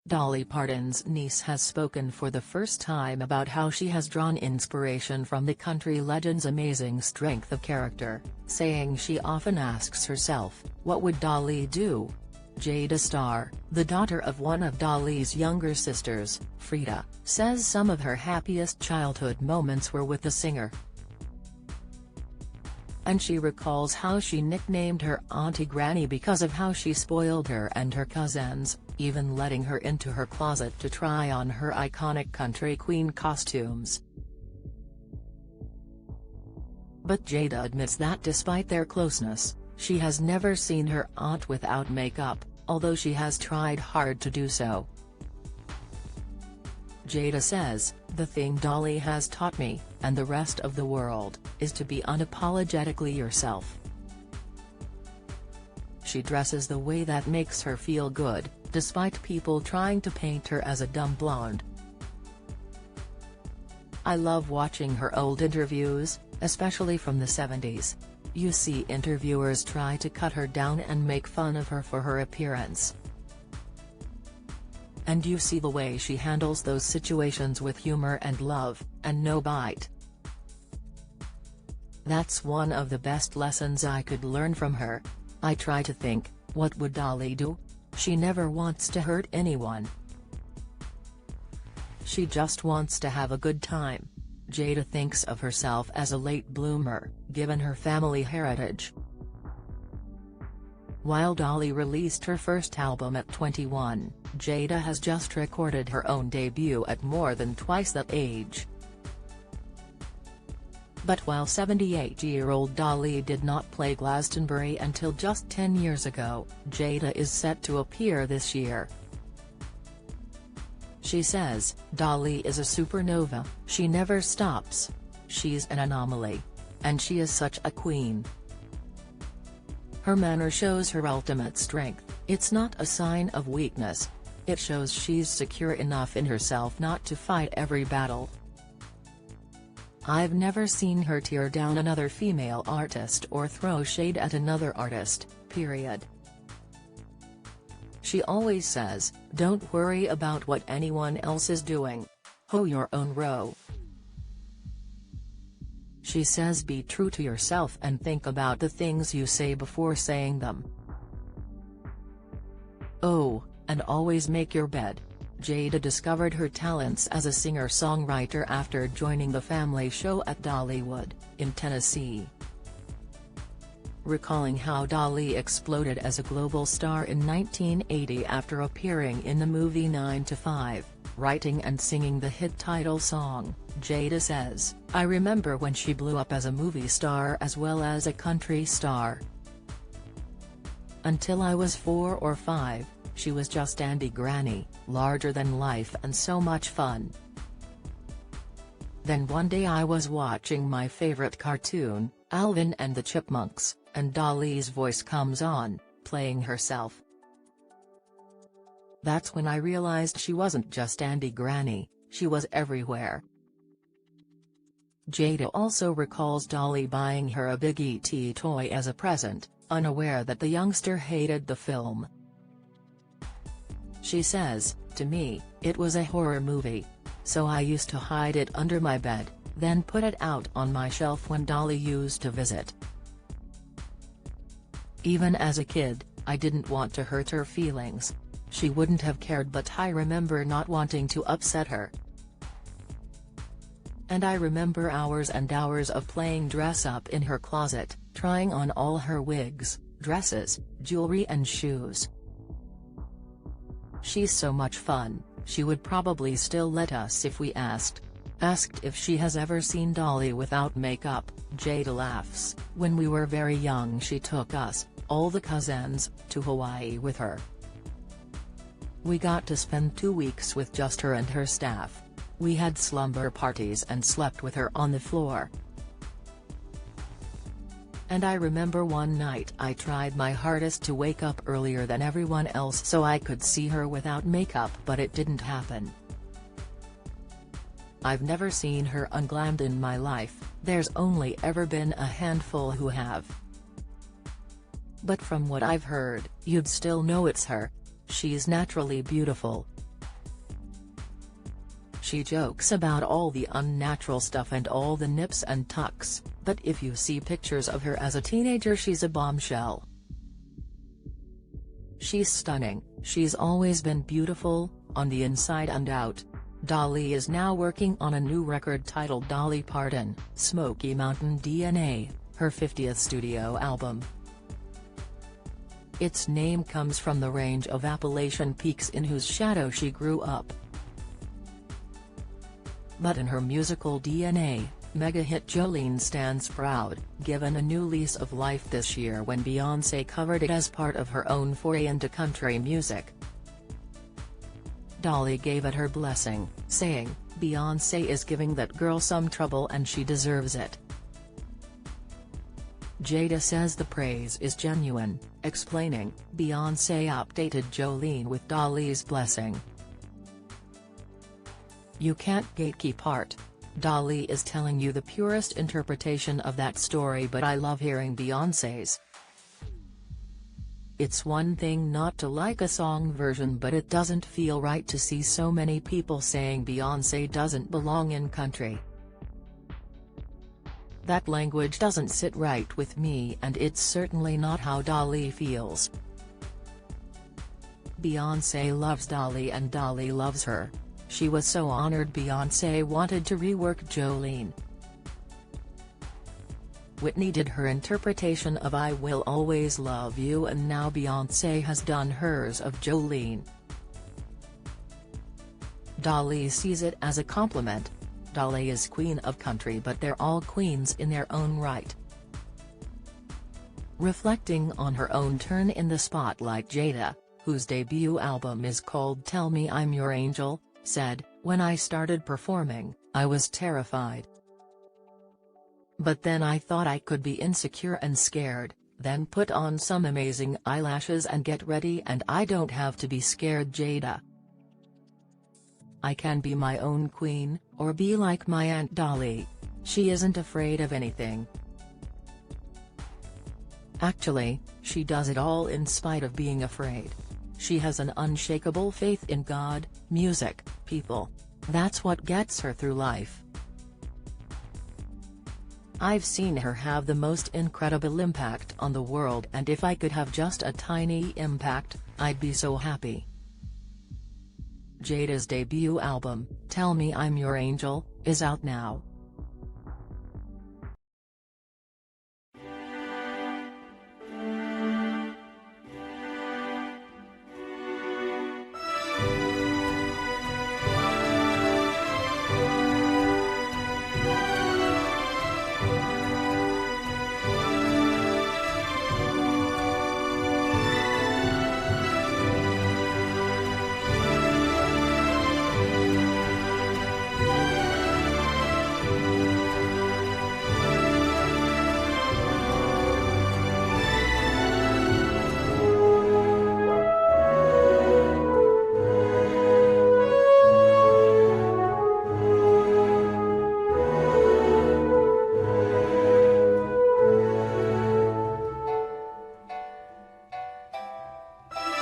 Dolly Parton's niece has spoken for the first time about how she has drawn inspiration from the country legend's amazing strength of character, saying she often asks herself, "What would Dolly do?" Jada Starr, the daughter of one of Dolly's younger sisters, Frida, says some of her happiest childhood moments were with the singer. And she recalls how she nicknamed her auntie Granny because of how she spoiled her and her cousins, even letting her into her closet to try on her iconic country queen costumes. But Jada admits that despite their closeness, she has never seen her aunt without makeup, although she has tried hard to do so. Jada says, "The thing Dolly has taught me, and the rest of the world, is to be unapologetically yourself. She dresses the way that makes her feel good, despite people trying to paint her as a dumb blonde. I love watching her old interviews, especially from the 70s. You see interviewers try to cut her down and make fun of her for her appearance. And you see the way she handles those situations with humor and love, and no bite. That's one of the best lessons I could learn from her. I try to think, what would Dolly do? She never wants to hurt anyone. She just wants to have a good time." Jada thinks of herself as a late bloomer, given her family heritage. While Dolly released her first album at 21, Jada has just recorded her own debut at more than twice that age. But while 78-year-old Dolly did not play Glastonbury until just 10 years ago, Jada is set to appear this year. She says, "Dolly is a supernova, she never stops. She's an anomaly. And she is such a queen. Her manner shows her ultimate strength, it's not a sign of weakness. It shows she's secure enough in herself not to fight every battle. I've never seen her tear down another female artist or throw shade at another artist, period. She always says, don't worry about what anyone else is doing. Hoe your own row." She says be true to yourself and think about the things you say before saying them. Oh, and always make your bed. Jada discovered her talents as a singer-songwriter after joining the family show at Dollywood, in Tennessee. Recalling how Dolly exploded as a global star in 1980 after appearing in the movie 9 to 5, writing and singing the hit title song, Jada says, "I remember when she blew up as a movie star as well as a country star. Until I was 4 or 5, she was just Auntie Granny, larger than life and so much fun. Then one day I was watching my favorite cartoon, Alvin and the Chipmunks, and Dolly's voice comes on, playing herself. That's when I realized she wasn't just Auntie Granny, she was everywhere." Jada also recalls Dolly buying her a big E.T. toy as a present, unaware that the youngster hated the film. She says, "To me, it was a horror movie. So I used to hide it under my bed, then put it out on my shelf when Dolly used to visit. Even as a kid, I didn't want to hurt her feelings. She wouldn't have cared, but I remember not wanting to upset her. And I remember hours and hours of playing dress up in her closet, trying on all her wigs, dresses, jewelry and shoes. She's so much fun, she would probably still let us if we asked." Asked if she has ever seen Dolly without makeup, Jada laughs, "When we were very young she took us, all the cousins, to Hawaii with her. We got to spend 2 weeks with just her and her staff. We had slumber parties and slept with her on the floor. And I remember one night I tried my hardest to wake up earlier than everyone else so I could see her without makeup, but it didn't happen. I've never seen her unglammed in my life, there's only ever been a handful who have. But from what I've heard, you'd still know it's her. She's naturally beautiful. She jokes about all the unnatural stuff and all the nips and tucks, but if you see pictures of her as a teenager, she's a bombshell. She's stunning, she's always been beautiful, on the inside and out. Dolly is now working on a new record titled Dolly Parton, Smoky Mountain DNA, her 50th studio album. Its name comes from the range of Appalachian peaks in whose shadow she grew up. But in her musical DNA, mega-hit Jolene stands proud, given a new lease of life this year when Beyoncé covered it as part of her own foray into country music. Dolly gave it her blessing, saying, "Beyoncé is giving that girl some trouble and she deserves it." Jada says the praise is genuine, explaining, "Beyoncé updated Jolene with Dolly's blessing. You can't gatekeep art. Dolly is telling you the purest interpretation of that story, but I love hearing Beyoncé's. It's one thing not to like a song version, but it doesn't feel right to see so many people saying Beyoncé doesn't belong in country. That language doesn't sit right with me, and it's certainly not how Dolly feels. Beyoncé loves Dolly and Dolly loves her. She was so honored Beyoncé wanted to rework Jolene. Whitney did her interpretation of I Will Always Love You, and now Beyoncé has done hers of Jolene. Dolly sees it as a compliment. Dolly is queen of country, but they're all queens in their own right." Reflecting on her own turn in the spotlight, Jada, whose debut album is called Tell Me I'm Your Angel, said, "When I started performing, I was terrified. But then I thought I could be insecure and scared, then put on some amazing eyelashes and get ready, and I don't have to be scared." Jada: "I can be my own queen, or be like my Aunt Dolly. She isn't afraid of anything. Actually, she does it all in spite of being afraid. She has an unshakable faith in God, music, people. That's what gets her through life. I've seen her have the most incredible impact on the world, and if I could have just a tiny impact, I'd be so happy." Jada's debut album, Tell Me I'm Your Angel, is out now.